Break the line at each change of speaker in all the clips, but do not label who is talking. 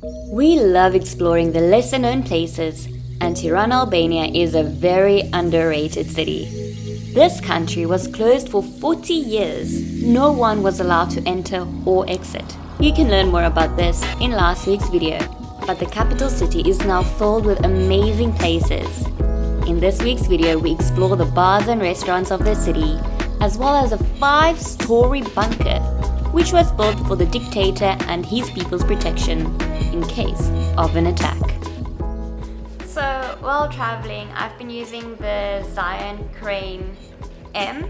We love exploring the lesser known places, and Tirana, Albania is a very underrated city. This country was closed for 40 years. No one was allowed to enter or exit. You can learn more about this in last week's video, but the capital city is now filled with amazing places. In this week's video, we explore the bars and restaurants of the city, as well as a 5-story bunker, which was built for the dictator and his people's protection in case of an attack. So, while traveling, I've been using the Zion Crane M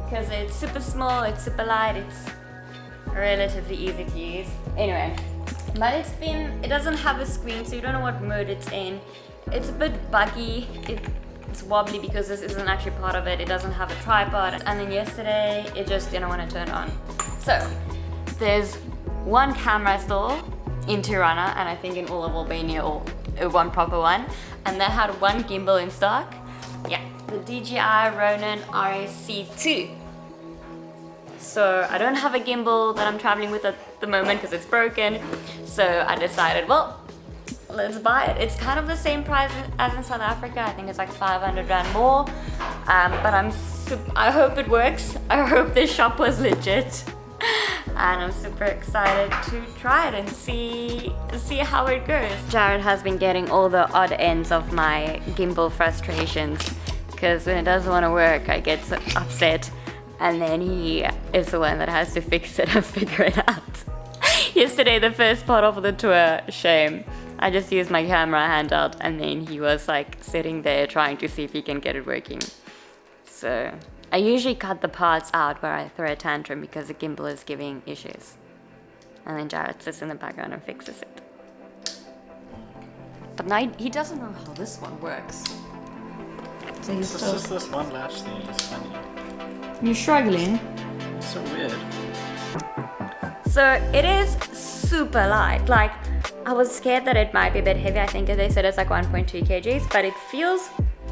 because it's super small, it's super light, it's relatively easy to use. Anyway, but it doesn't have a screen, so you don't know what mode it's in. It's a bit buggy, it's wobbly because this isn't actually part of it. It doesn't have a tripod, and then yesterday it just didn't want to turn on. So, there's one camera store in Tirana, and I think in all of Albania, or one proper one, and they had one gimbal in stock. Yeah, the DJI RSc2. So I don't have a gimbal that I'm traveling with at the moment because it's broken. So I decided, well, let's buy it. It's kind of the same price as in South Africa. I think it's like 500 rand more. But I hope it works. I hope this shop was legit. And I'm super excited to try it and see how it goes. Jared has been getting all the odd ends of my gimbal frustrations because when it doesn't want to work, I get so upset, and then he is the one that has to fix it and figure it out. Yesterday, the first part of the tour, shame. I just used my camera handheld, and then he was like sitting there trying to see if he can get it working. So I usually cut the parts out where I throw a tantrum because the gimbal is giving issues. And then Jared sits in the background and fixes it. But now he doesn't know how this one works. So he's
It's just this one latch thing, it's funny.
You're struggling?
It's so weird.
So it is super light. Like, I was scared that it might be a bit heavy. I think they said it's like 1.2 kgs, but it feels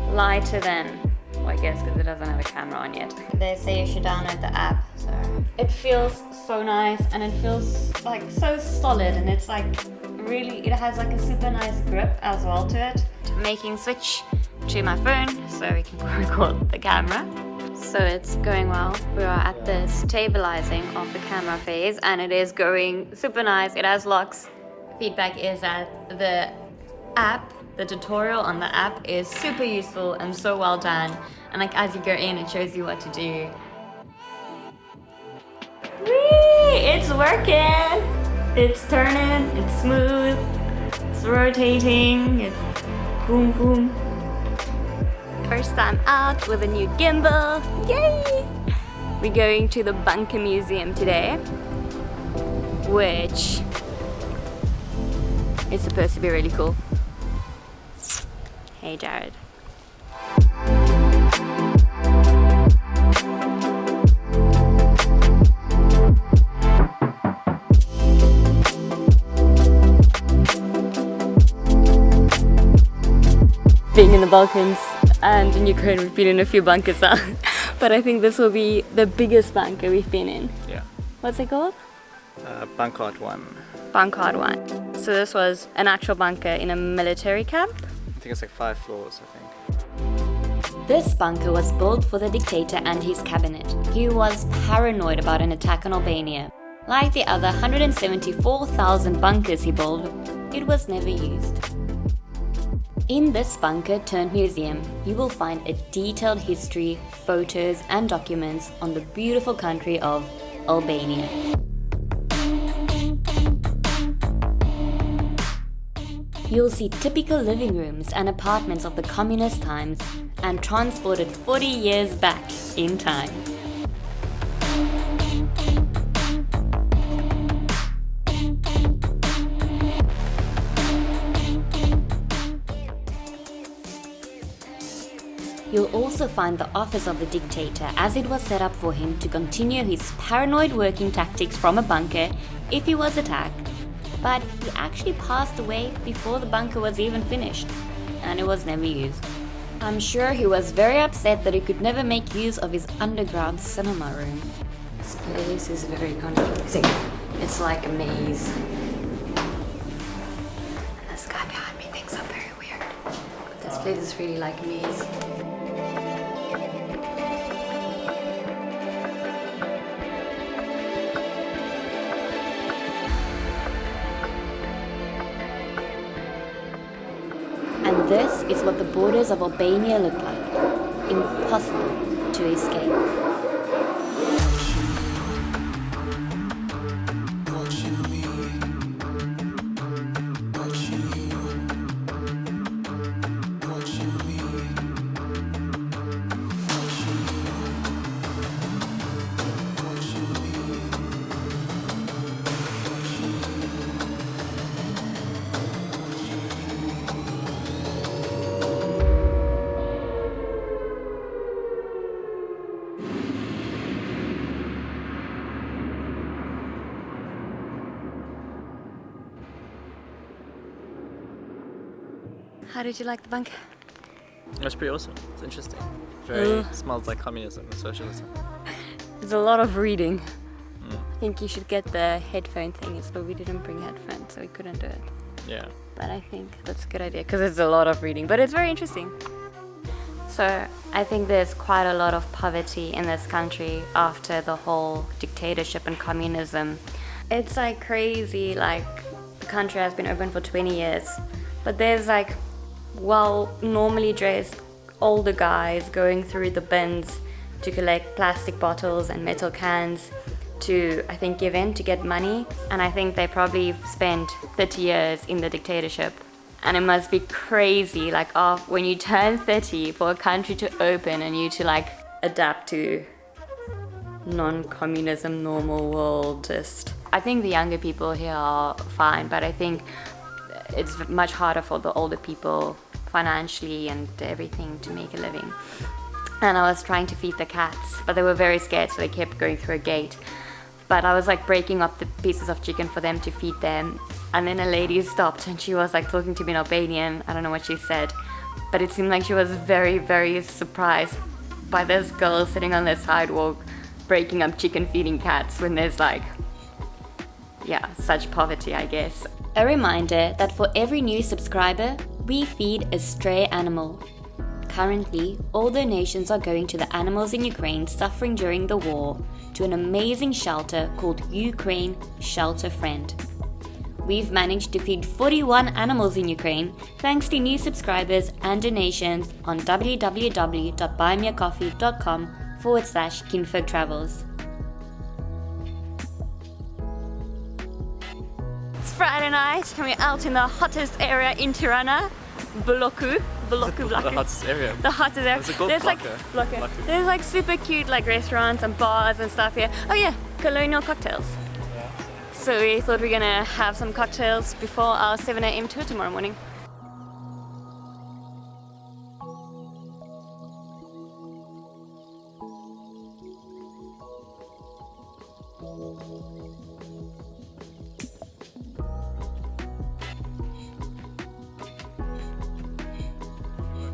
lighter than, well, I guess because it doesn't have a camera on yet. They say you should download the app, so it feels so nice, and it feels like so solid, and it's like really, it has like a super nice grip as well to it. Making switch to my phone so we can record the camera. So it's going well. We are at the stabilizing of the camera phase, and it is going super nice. It has locks. Feedback is that the app, the tutorial on the app is super useful and so well done. And like as you go in, it shows you what to do. Whee! It's working! It's turning, it's smooth, it's rotating, it's boom boom. First time out with a new gimbal, yay! We're going to the Bunker Museum today, which is supposed to be really cool. Hey Jared. Being in the Balkans and in Ukraine, we've been in a few bunkers now, but I think this will be the biggest bunker we've been in.
Yeah.
What's it called?
Bunk'Art 1.
Bunk'Art 1. So this was an actual bunker in a military camp?
I think it's like 5 floors, I think.
This bunker was built for the dictator and his cabinet. He was paranoid about an attack on Albania. Like the other 174,000 bunkers he built, it was never used. In this bunker turned museum, you will find a detailed history, photos and documents on the beautiful country of Albania. You'll see typical living rooms and apartments of the communist times and transported 40 years back in time. You'll also find the office of the dictator, as it was set up for him to continue his paranoid working tactics from a bunker if he was attacked. But he actually passed away before the bunker was even finished, and it was never used. I'm sure he was very upset that he could never make use of his underground cinema room. This place is very confusing. It's like a maze. They just really like meat. And this is what the borders of Albania look like. Impossible to escape. How did you like the bunker?
That's pretty awesome. It's interesting. Very smells like communism and socialism.
There's a lot of reading. I think you should get the headphone thingies, but we didn't bring headphones, so we couldn't do it.
Yeah.
But I think that's a good idea because it's a lot of reading, but it's very interesting. So I think there's quite a lot of poverty in this country after the whole dictatorship and communism. It's like crazy, like the country has been open for 20 years, but there's like normally dressed older guys going through the bins to collect plastic bottles and metal cans to, I think, give in to get money. And I think they probably spent 30 years in the dictatorship. And it must be crazy, like when you turn 30 for a country to open and you to like adapt to non-communism, normal world. Just, I think the younger people here are fine, but I think it's much harder for the older people financially and everything to make a living. And I was trying to feed the cats, but they were very scared, so they kept going through a gate. But I was like breaking up the pieces of chicken for them to feed them. And then a lady stopped and she was like talking to me in Albanian. I don't know what she said, but it seemed like she was very, very surprised by this girl sitting on the sidewalk breaking up chicken feeding cats when there's like, yeah, such poverty, I guess. A reminder that for every new subscriber, we feed a stray animal. Currently, all donations are going to the animals in Ukraine suffering during the war, to an amazing shelter called Ukraine Shelter Friend. We've managed to feed 41 animals in Ukraine thanks to new subscribers and donations on www.buymeacoffee.com/kinfolktravels. It's Friday night and we're out in the hottest area in Tirana, Blloku.
The hottest area.
The hottest area.
It's a good
There's like
Blloku.
There's like super cute like restaurants and bars and stuff here. Oh yeah, Colonial cocktails.
Yeah.
So we thought we're gonna have some cocktails before our 7 a.m. tour tomorrow morning.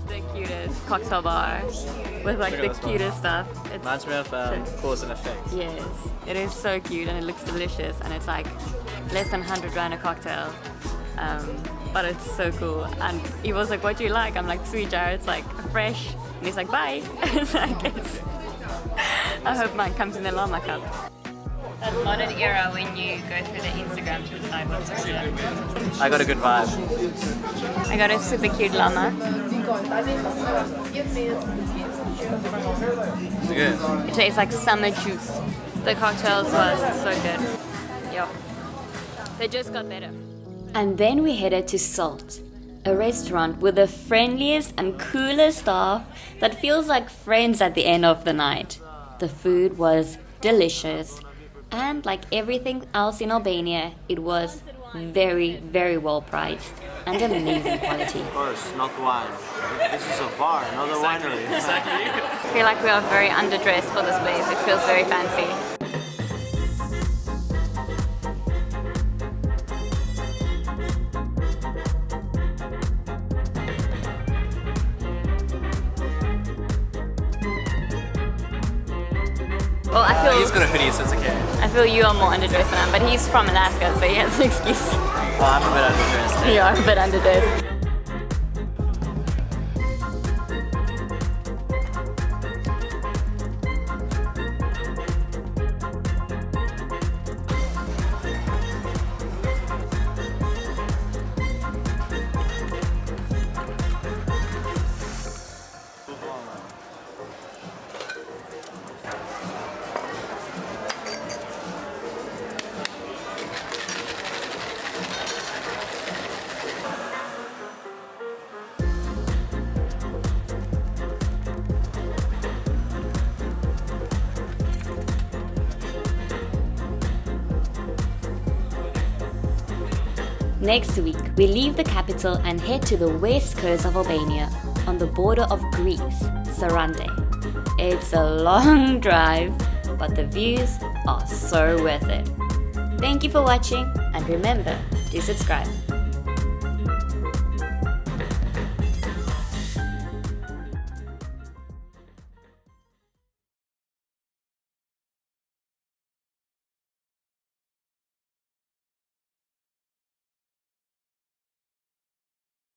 The cutest cocktail bar with like the cutest stuff. It
Reminds me of Cause and Effect.
Yes, it is so cute and it looks delicious and it's like less than 100 rand a cocktail. But it's so cool. And he was like, what do you like? I'm like, sweet jar, it's like fresh. And he's like, bye. It's like, I hope mine comes in a llama cup. That modern era when you go through the Instagram to the sidewalks.
I got a good vibe.
I got a super cute llama.
Is it good?
It tastes like summer juice. The cocktails was so good. Yep. They just got better. And then we headed to Salt, a restaurant with the friendliest and coolest staff that feels like friends at the end of the night. The food was delicious, and like everything else in Albania, it was very, very well priced and amazing quality.
Of course, not wine. This is a bar, not a winery.
Exactly.
I feel like we are very underdressed for this place. It feels very fancy. Well, I feel
He's got a hoodie, so it's okay.
I feel you are more underdressed than I am, but he's from Alaska, so he has an excuse.
Oh, I'm a bit underdressed.
You are a bit underdressed. Next week, we leave the capital and head to the west coast of Albania, on the border of Greece, Sarande. It's a long drive, but the views are so worth it. Thank you for watching, and remember to subscribe.